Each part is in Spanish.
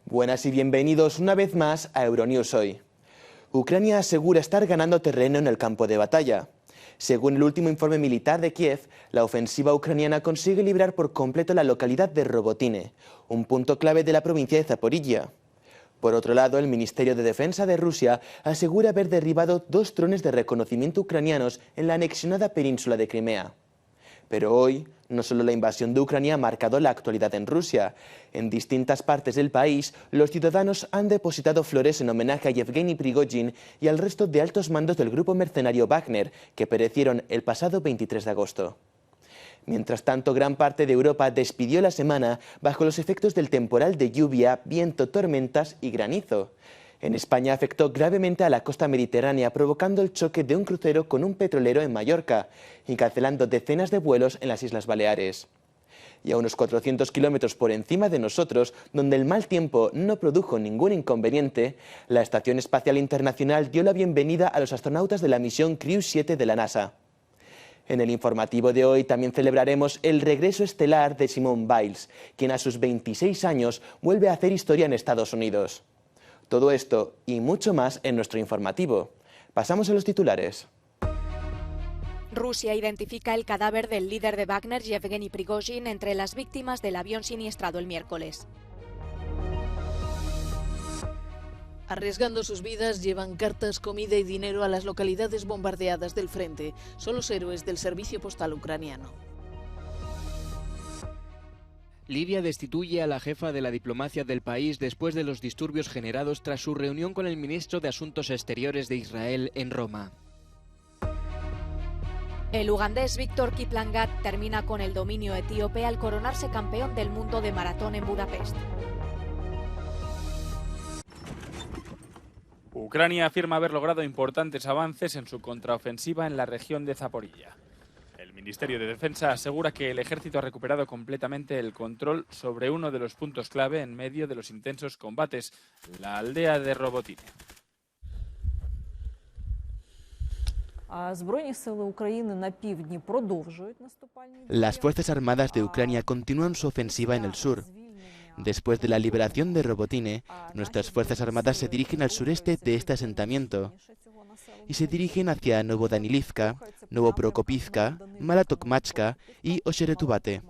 Buenas y bienvenidos una vez más a Euronews Hoy. Ucrania asegura estar ganando terreno en el campo de batalla. Según el último informe militar de Kiev, la ofensiva ucraniana consigue librar por completo la localidad de Robotine, un punto clave de la provincia de Zaporilla. Por otro lado, el Ministerio de Defensa de Rusia asegura haber derribado 2 drones de reconocimiento ucranianos en la anexionada península de Crimea. Pero hoy, no solo la invasión de Ucrania ha marcado la actualidad en Rusia. En distintas partes del país, los ciudadanos han depositado flores en homenaje a Yevgeny Prigozhin y al resto de altos mandos del grupo mercenario Wagner, que perecieron el pasado 23 de agosto. Mientras tanto, gran parte de Europa despidió la semana bajo los efectos del temporal de lluvia, viento, tormentas y granizo. En España afectó gravemente a la costa mediterránea, provocando el choque de un crucero con un petrolero en Mallorca y cancelando decenas de vuelos en las Islas Baleares. Y a unos 400 kilómetros por encima de nosotros, donde el mal tiempo no produjo ningún inconveniente, la Estación Espacial Internacional dio la bienvenida a los astronautas de la misión Crew 7 de la NASA. En el informativo de hoy también celebraremos el regreso estelar de Simone Biles, quien a sus 26 años vuelve a hacer historia en Estados Unidos. Todo esto y mucho más en nuestro informativo. Pasamos a los titulares. Rusia identifica el cadáver del líder de Wagner, Yevgeny Prigozhin, entre las víctimas del avión siniestrado el miércoles. Arriesgando sus vidas, llevan cartas, comida y dinero a las localidades bombardeadas del frente. Son los héroes del servicio postal ucraniano. Libia destituye a la jefa de la diplomacia del país después de los disturbios generados tras su reunión con el ministro de Asuntos Exteriores de Israel en Roma. El ugandés Victor Kiplangat termina con el dominio etíope al coronarse campeón del mundo de maratón en Budapest. Ucrania afirma haber logrado importantes avances en su contraofensiva en la región de Zaporilla. El Ministerio de Defensa asegura que el ejército ha recuperado completamente el control sobre uno de los puntos clave en medio de los intensos combates, la aldea de Robotine. Las Fuerzas Armadas de Ucrania continúan su ofensiva en el sur. Después de la liberación de Robotine, nuestras Fuerzas Armadas se dirigen al sureste de este asentamiento y se dirigen hacia Novodanilivka, Novoprokopivka, Malatokmachka y Ocheretubate.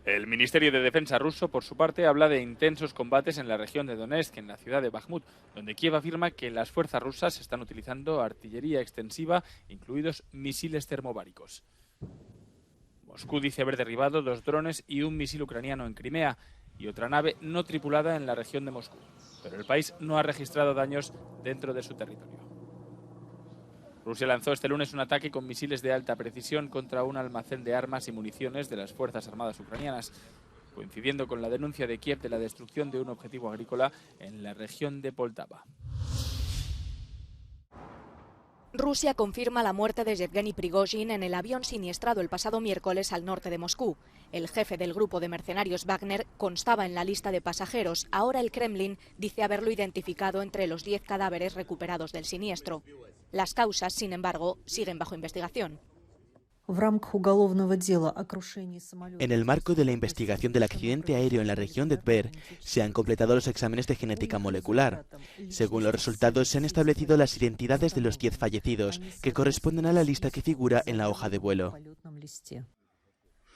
El Ministerio de Defensa ruso, por su parte, habla de intensos combates en la región de Donetsk, en la ciudad de Bakhmut, donde Kiev afirma que las fuerzas rusas están utilizando artillería extensiva, incluidos misiles termobáricos. Moscú dice haber derribado 2 drones y un misil ucraniano en Crimea y otra nave no tripulada en la región de Moscú, pero el país no ha registrado daños dentro de su territorio. Rusia lanzó este lunes un ataque con misiles de alta precisión contra un almacén de armas y municiones de las Fuerzas Armadas ucranianas, coincidiendo con la denuncia de Kiev de la destrucción de un objetivo agrícola en la región de Poltava. Rusia confirma la muerte de Yevgeny Prigozhin en el avión siniestrado el pasado miércoles al norte de Moscú. El jefe del grupo de mercenarios Wagner constaba en la lista de pasajeros. Ahora el Kremlin dice haberlo identificado entre los 10 cadáveres recuperados del siniestro. Las causas, sin embargo, siguen bajo investigación. En el marco de la investigación del accidente aéreo en la región de Tver, se han completado los exámenes de genética molecular. Según los resultados, se han establecido las identidades de los 10 fallecidos, que corresponden a la lista que figura en la hoja de vuelo.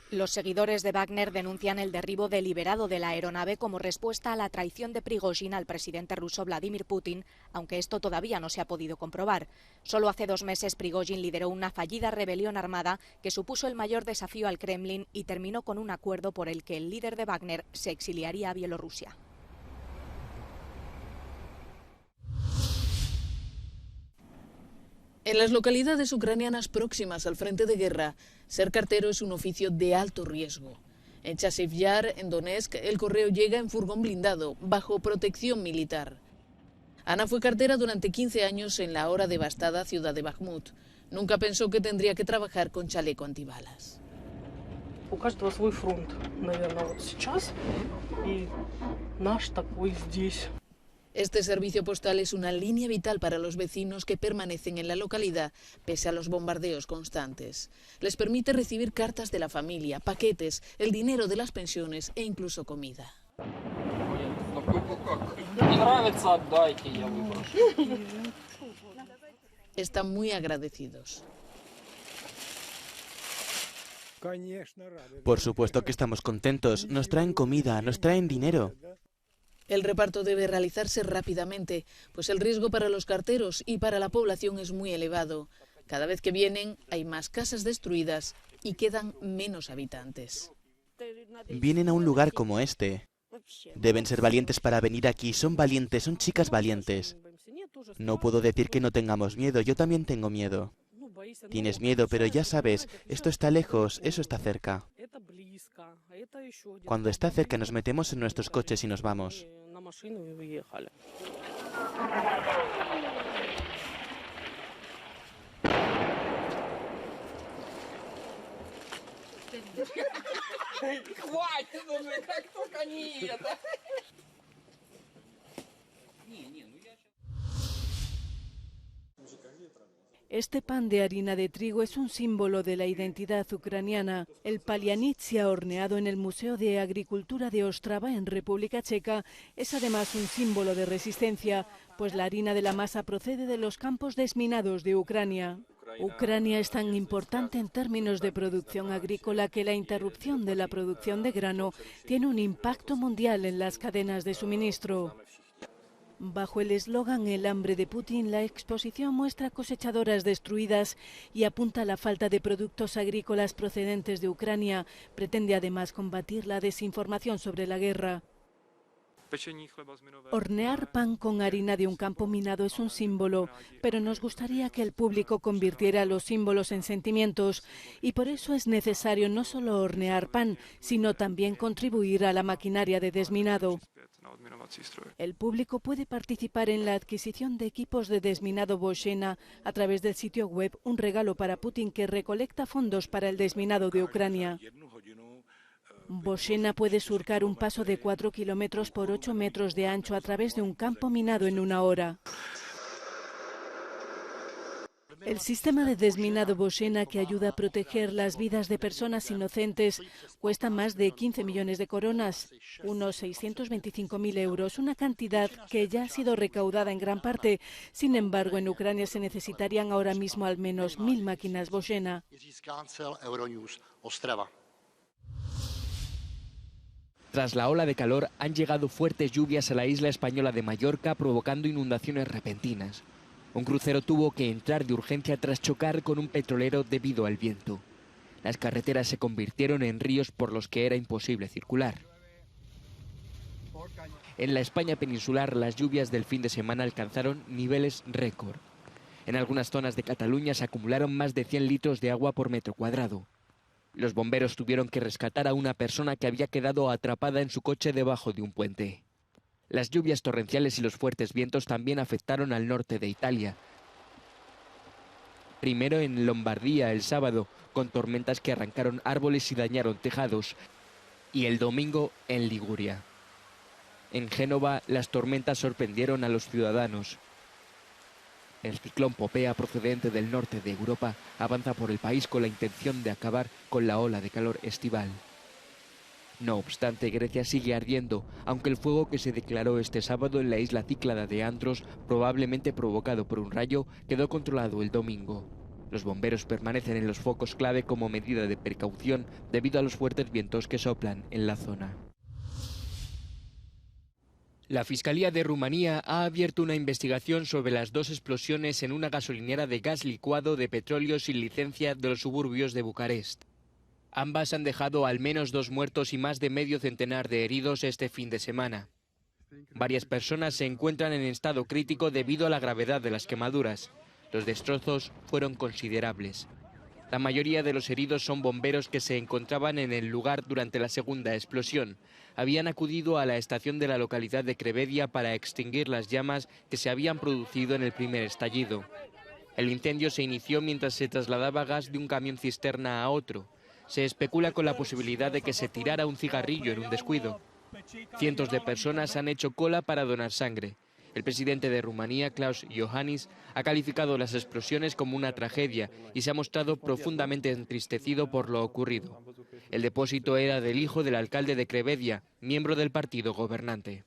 Los seguidores de Wagner denuncian el derribo deliberado de la aeronave como respuesta a la traición de Prigozhin al presidente ruso Vladimir Putin, aunque esto todavía no se ha podido comprobar. Solo hace 2 meses Prigozhin lideró una fallida rebelión armada que supuso el mayor desafío al Kremlin y terminó con un acuerdo por el que el líder de Wagner se exiliaría a Bielorrusia. En las localidades ucranianas próximas al frente de guerra, ser cartero es un oficio de alto riesgo. En Chasiv Yar, en Donetsk, el correo llega en furgón blindado, bajo protección militar. Ana fue cartera durante 15 años en la ahora devastada ciudad de Bakhmut. Nunca pensó que tendría que trabajar con chaleco antibalas. У каждого свой фронт, наверное, вот сейчас, и наш такой здесь. Este servicio postal es una línea vital para los vecinos que permanecen en la localidad pese a los bombardeos constantes. Les permite recibir cartas de la familia, paquetes, el dinero de las pensiones e incluso comida. Están muy agradecidos. Por supuesto que estamos contentos. Nos traen comida, nos traen dinero. El reparto debe realizarse rápidamente, pues el riesgo para los carteros y para la población es muy elevado. Cada vez que vienen hay más casas destruidas y quedan menos habitantes. Vienen a un lugar como este. Deben ser valientes para venir aquí. Son valientes, son chicas valientes. No puedo decir que no tengamos miedo. Yo también tengo miedo. Tienes miedo, pero ya sabes, esto está lejos, eso está cerca. Cuando está cerca nos metemos en nuestros coches y nos vamos. Este pan de harina de trigo es un símbolo de la identidad ucraniana. El palianitsia, horneado en el Museo de Agricultura de Ostrava, en República Checa, es además un símbolo de resistencia, pues la harina de la masa procede de los campos desminados de Ucrania. Ucrania es tan importante en términos de producción agrícola que la interrupción de la producción de grano tiene un impacto mundial en las cadenas de suministro. Bajo el eslogan "El hambre de Putin", la exposición muestra cosechadoras destruidas y apunta a la falta de productos agrícolas procedentes de Ucrania. Pretende además combatir la desinformación sobre la guerra. Hornear pan con harina de un campo minado es un símbolo, pero nos gustaría que el público convirtiera los símbolos en sentimientos, y por eso es necesario no solo hornear pan, sino también contribuir a la maquinaria de desminado. El público puede participar en la adquisición de equipos de desminado Boshena a través del sitio web Un regalo para Putin, que recolecta fondos para el desminado de Ucrania. Boshena puede surcar un paso de 4 kilómetros por 8 metros de ancho a través de un campo minado en una hora. El sistema de desminado Boshena, que ayuda a proteger las vidas de personas inocentes, cuesta más de 15 millones de coronas, unos 625.000 euros, una cantidad que ya ha sido recaudada en gran parte. Sin embargo, en Ucrania se necesitarían ahora mismo al menos 1.000 máquinas Boshena. Tras la ola de calor, han llegado fuertes lluvias a la isla española de Mallorca, provocando inundaciones repentinas. Un crucero tuvo que entrar de urgencia tras chocar con un petrolero debido al viento. Las carreteras se convirtieron en ríos por los que era imposible circular. En la España peninsular, las lluvias del fin de semana alcanzaron niveles récord. En algunas zonas de Cataluña se acumularon más de 100 litros de agua por metro cuadrado. Los bomberos tuvieron que rescatar a una persona que había quedado atrapada en su coche debajo de un puente. Las lluvias torrenciales y los fuertes vientos también afectaron al norte de Italia. Primero en Lombardía el sábado, con tormentas que arrancaron árboles y dañaron tejados. Y el domingo en Liguria. En Génova las tormentas sorprendieron a los ciudadanos. El ciclón Popea, procedente del norte de Europa, avanza por el país con la intención de acabar con la ola de calor estival. No obstante, Grecia sigue ardiendo, aunque el fuego que se declaró este sábado en la isla Cíclada de Andros, probablemente provocado por un rayo, quedó controlado el domingo. Los bomberos permanecen en los focos clave como medida de precaución debido a los fuertes vientos que soplan en la zona. La Fiscalía de Rumanía ha abierto una investigación sobre las 2 explosiones en una gasolinera de gas licuado de petróleo sin licencia de los suburbios de Bucarest. Ambas han dejado al menos 2 muertos y más de medio centenar de heridos este fin de semana. Varias personas se encuentran en estado crítico debido a la gravedad de las quemaduras. Los destrozos fueron considerables. La mayoría de los heridos son bomberos que se encontraban en el lugar durante la segunda explosión. Habían acudido a la estación de la localidad de Crevedia para extinguir las llamas que se habían producido en el primer estallido. El incendio se inició mientras se trasladaba gas de un camión cisterna a otro. Se especula con la posibilidad de que se tirara un cigarrillo en un descuido. Cientos de personas han hecho cola para donar sangre. El presidente de Rumanía, Klaus Iohannis, ha calificado las explosiones como una tragedia y se ha mostrado profundamente entristecido por lo ocurrido. El depósito era del hijo del alcalde de Crevedia, miembro del partido gobernante.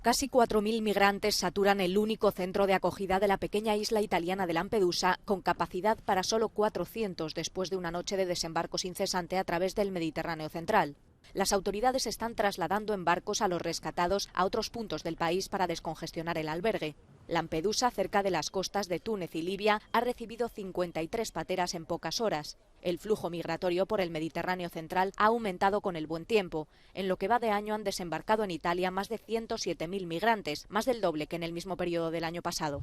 Casi 4.000 migrantes saturan el único centro de acogida de la pequeña isla italiana de Lampedusa, con capacidad para solo 400 después de una noche de desembarcos incesante a través del Mediterráneo central. Las autoridades están trasladando en barcos a los rescatados a otros puntos del país para descongestionar el albergue. Lampedusa, cerca de las costas de Túnez y Libia, ha recibido 53 pateras en pocas horas. El flujo migratorio por el Mediterráneo central ha aumentado con el buen tiempo. En lo que va de año han desembarcado en Italia más de 107.000 migrantes, más del doble que en el mismo periodo del año pasado.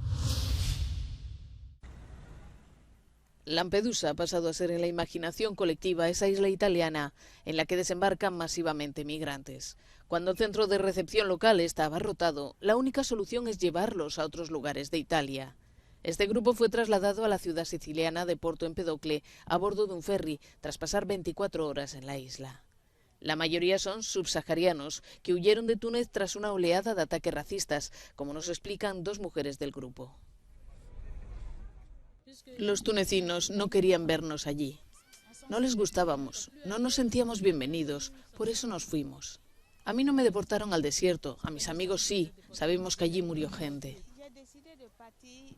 Lampedusa ha pasado a ser en la imaginación colectiva esa isla italiana en la que desembarcan masivamente migrantes. Cuando el centro de recepción local está abarrotado, la única solución es llevarlos a otros lugares de Italia. Este grupo fue trasladado a la ciudad siciliana de Porto Empedocle a bordo de un ferry tras pasar 24 horas en la isla. La mayoría son subsaharianos que huyeron de Túnez tras una oleada de ataques racistas, como nos explican dos mujeres del grupo. Los tunecinos no querían vernos allí. No les gustábamos, no nos sentíamos bienvenidos, por eso nos fuimos. A mí no me deportaron al desierto, a mis amigos sí, sabemos que allí murió gente.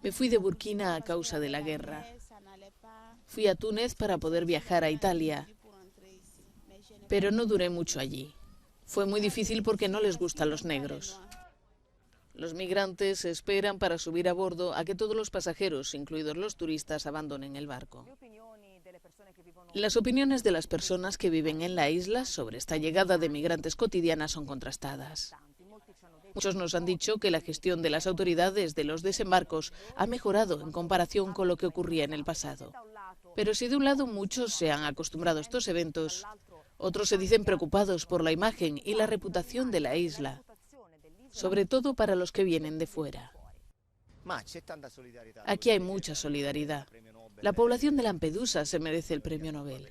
Me fui de Burkina a causa de la guerra. Fui a Túnez para poder viajar a Italia, pero no duré mucho allí. Fue muy difícil porque no les gustan los negros. Los migrantes esperan para subir a bordo a que todos los pasajeros, incluidos los turistas, abandonen el barco. Las opiniones de las personas que viven en la isla sobre esta llegada de migrantes cotidiana son contrastadas. Muchos nos han dicho que la gestión de las autoridades de los desembarcos ha mejorado en comparación con lo que ocurría en el pasado. Pero si de un lado muchos se han acostumbrado a estos eventos, otros se dicen preocupados por la imagen y la reputación de la isla, sobre todo para los que vienen de fuera. Aquí hay mucha solidaridad. La población de Lampedusa se merece el premio Nobel.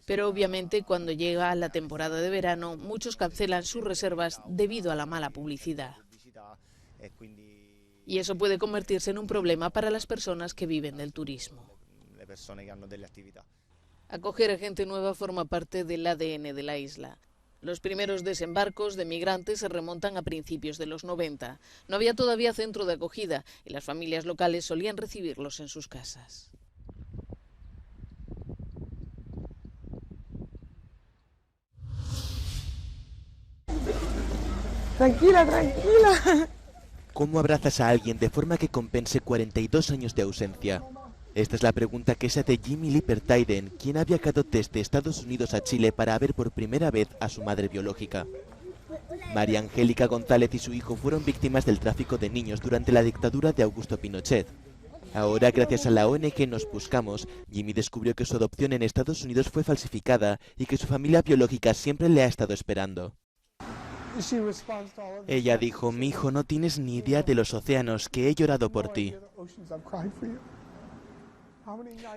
Pero obviamente cuando llega la temporada de verano, muchos cancelan sus reservas debido a la mala publicidad. Y eso puede convertirse en un problema para las personas que viven del turismo. Acoger a gente nueva forma parte del ADN de la isla. Los primeros desembarcos de migrantes se remontan a principios de los 90. No había todavía centro de acogida y las familias locales solían recibirlos en sus casas. Tranquila, tranquila. ¿Cómo abrazas a alguien de forma que compense 42 años de ausencia? Esta es la pregunta que se hace Jimmy Lippertayden, quien ha viajado desde Estados Unidos a Chile para ver por primera vez a su madre biológica. María Angélica González y su hijo fueron víctimas del tráfico de niños durante la dictadura de Augusto Pinochet. Ahora, gracias a la ONG Nos Buscamos, Jimmy descubrió que su adopción en Estados Unidos fue falsificada y que su familia biológica siempre le ha estado esperando. Ella dijo: mi hijo, no tienes ni idea de los océanos que he llorado por ti.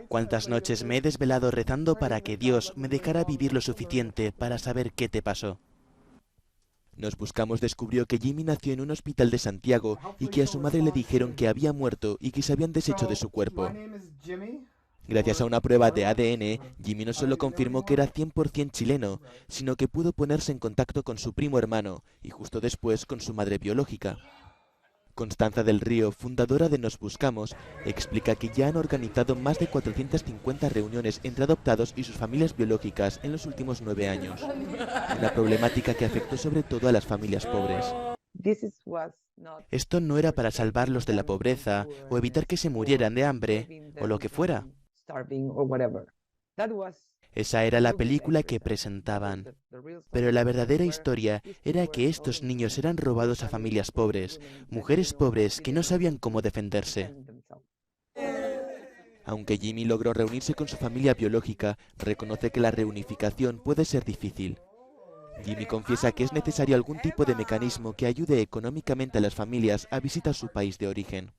¿Cuántas noches me he desvelado rezando para que Dios me dejara vivir lo suficiente para saber qué te pasó? Nos Buscamos descubrió que Jimmy nació en un hospital de Santiago y que a su madre le dijeron que había muerto y que se habían deshecho de su cuerpo. Gracias a una prueba de ADN, Jimmy no solo confirmó que era 100% chileno, sino que pudo ponerse en contacto con su primo hermano y justo después con su madre biológica. Constanza del Río, fundadora de Nos Buscamos, explica que ya han organizado más de 450 reuniones entre adoptados y sus familias biológicas en los últimos 9 años. Una problemática que afectó sobre todo a las familias pobres. Esto no era para salvarlos de la pobreza o evitar que se murieran de hambre o lo que fuera. Esa era la película que presentaban. Pero la verdadera historia era que estos niños eran robados a familias pobres, mujeres pobres que no sabían cómo defenderse. Aunque Jimmy logró reunirse con su familia biológica, reconoce que la reunificación puede ser difícil. Jimmy confiesa que es necesario algún tipo de mecanismo que ayude económicamente a las familias a visitar su país de origen.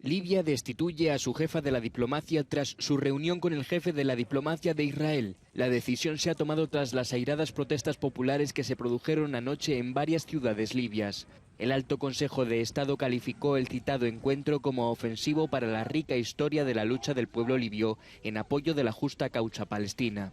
Libia destituye a su jefa de la diplomacia tras su reunión con el jefe de la diplomacia de Israel. La decisión se ha tomado tras las airadas protestas populares que se produjeron anoche en varias ciudades libias. El Alto Consejo de Estado calificó el citado encuentro como ofensivo para la rica historia de la lucha del pueblo libio en apoyo de la justa causa palestina.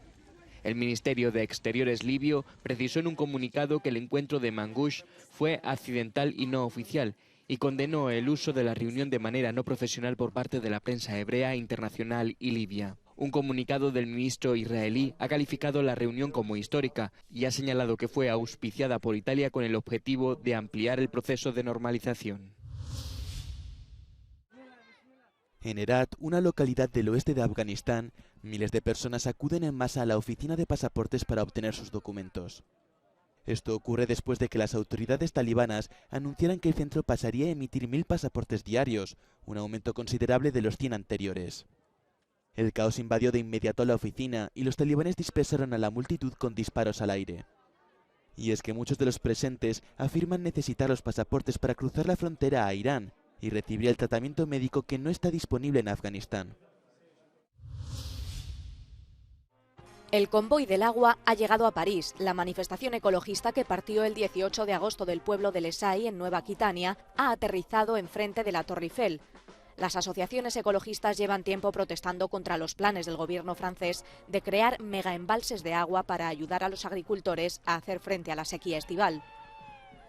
El Ministerio de Exteriores libio precisó en un comunicado que el encuentro de Mangush fue accidental y no oficial, y condenó el uso de la reunión de manera no profesional por parte de la prensa hebrea, internacional y libia. Un comunicado del ministro israelí ha calificado la reunión como histórica y ha señalado que fue auspiciada por Italia con el objetivo de ampliar el proceso de normalización. En Herat, una localidad del oeste de Afganistán, miles de personas acuden en masa a la oficina de pasaportes para obtener sus documentos. Esto ocurre después de que las autoridades talibanas anunciaran que el centro pasaría a emitir 1000 pasaportes diarios, un aumento considerable de los 100 anteriores. El caos invadió de inmediato la oficina y los talibanes dispersaron a la multitud con disparos al aire. Y es que muchos de los presentes afirman necesitar los pasaportes para cruzar la frontera a Irán y recibir el tratamiento médico que no está disponible en Afganistán. El convoy del agua ha llegado a París. La manifestación ecologista que partió el 18 de agosto del pueblo de Les Halles, en Nueva Aquitania, ha aterrizado enfrente de la Torre Eiffel. Las asociaciones ecologistas llevan tiempo protestando contra los planes del gobierno francés de crear megaembalses de agua para ayudar a los agricultores a hacer frente a la sequía estival.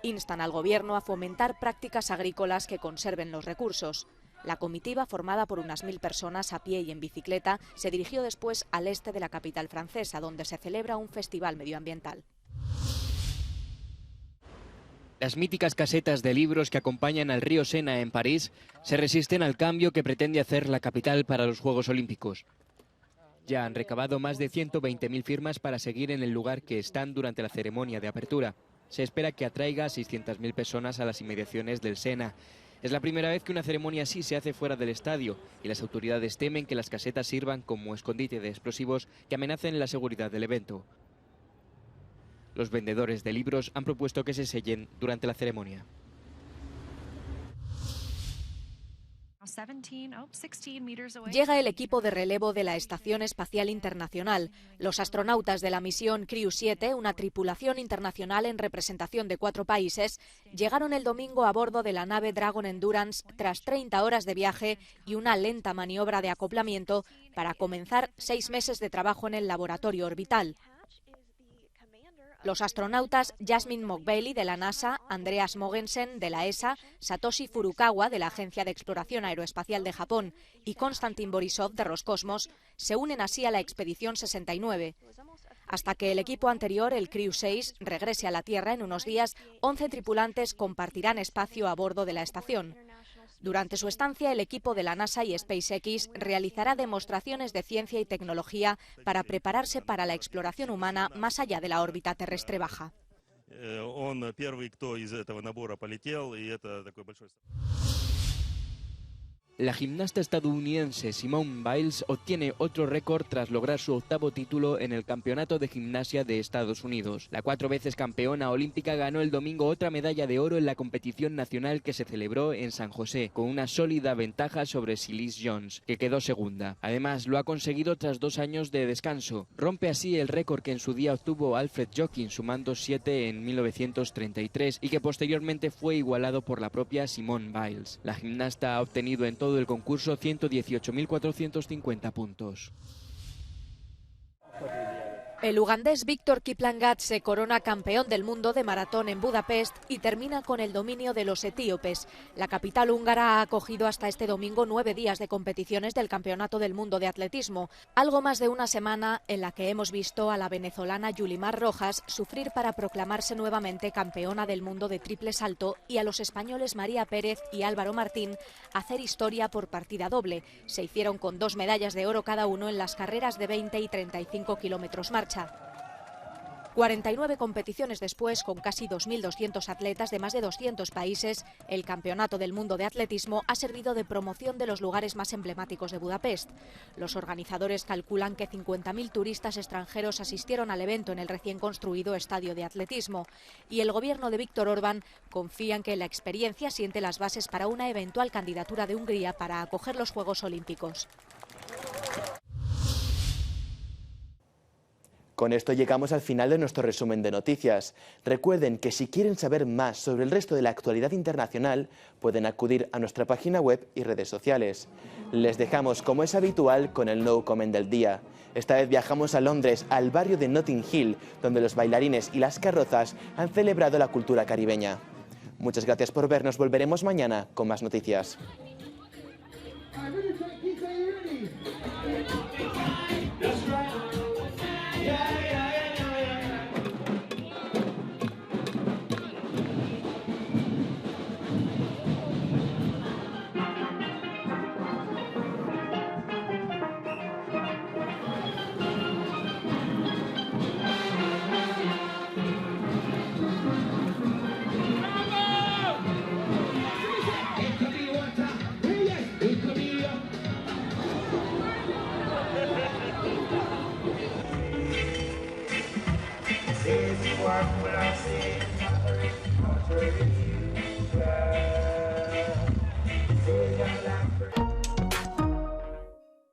Instan al gobierno a fomentar prácticas agrícolas que conserven los recursos. La comitiva, formada por unas 1000 personas a pie y en bicicleta, se dirigió después al este de la capital francesa, donde se celebra un festival medioambiental. Las míticas casetas de libros que acompañan al río Sena en París se resisten al cambio que pretende hacer la capital para los Juegos Olímpicos. Ya han recabado más de 120.000 firmas para seguir en el lugar que están durante la ceremonia de apertura. Se espera que atraiga a 600.000 personas a las inmediaciones del Sena. Es la primera vez que una ceremonia así se hace fuera del estadio y las autoridades temen que las casetas sirvan como escondite de explosivos que amenacen la seguridad del evento. Los vendedores de libros han propuesto que se sellen durante la ceremonia. Llega el equipo de relevo de la Estación Espacial Internacional. Los astronautas de la misión Crew 7, una tripulación internacional en representación de 4 países, llegaron el domingo a bordo de la nave Dragon Endurance tras 30 horas de viaje y una lenta maniobra de acoplamiento para comenzar 6 meses de trabajo en el laboratorio orbital. Los astronautas Jasmine Mock-Bailey de la NASA, Andreas Mogensen de la ESA, Satoshi Furukawa de la Agencia de Exploración Aeroespacial de Japón y Konstantin Borisov de Roscosmos se unen así a la Expedición 69. Hasta que el equipo anterior, el Crew 6, regrese a la Tierra en unos días, 11 tripulantes compartirán espacio a bordo de la estación. Durante su estancia, el equipo de la NASA y SpaceX realizará demostraciones de ciencia y tecnología para prepararse para la exploración humana más allá de la órbita terrestre baja. La gimnasta estadounidense Simone Biles obtiene otro récord tras lograr su 8º título en el Campeonato de Gimnasia de Estados Unidos. La 4 veces campeona olímpica ganó el domingo otra medalla de oro en la competición nacional que se celebró en San José, con una sólida ventaja sobre Silis Jones, que quedó segunda. Además, lo ha conseguido tras 2 años de descanso. Rompe así el récord que en su día obtuvo Alfred Jokin, sumando 7 en 1933, y que posteriormente fue igualado por la propia Simone Biles. La gimnasta ha obtenido en todo el concurso 118.450 puntos. El ugandés Victor Kiplangat se corona campeón del mundo de maratón en Budapest y termina con el dominio de los etíopes. La capital húngara ha acogido hasta este domingo 9 días de competiciones del Campeonato del Mundo de Atletismo, algo más de una semana en la que hemos visto a la venezolana Yulimar Rojas sufrir para proclamarse nuevamente campeona del mundo de triple salto y a los españoles María Pérez y Álvaro Martín hacer historia por partida doble. Se hicieron con 2 medallas de oro cada uno en las carreras de 20 y 35 kilómetros marcha. 49 competiciones después, con casi 2.200 atletas de más de 200 países, el Campeonato del Mundo de Atletismo ha servido de promoción de los lugares más emblemáticos de Budapest. Los organizadores calculan que 50.000 turistas extranjeros asistieron al evento en el recién construido estadio de atletismo. Y el gobierno de Viktor Orbán confía en que la experiencia siente las bases para una eventual candidatura de Hungría para acoger los Juegos Olímpicos. Con esto llegamos al final de nuestro resumen de noticias. Recuerden que si quieren saber más sobre el resto de la actualidad internacional, pueden acudir a nuestra página web y redes sociales. Les dejamos, como es habitual, con el No Comment del día. Esta vez viajamos a Londres, al barrio de Notting Hill, donde los bailarines y las carrozas han celebrado la cultura caribeña. Muchas gracias por vernos. Volveremos mañana con más noticias.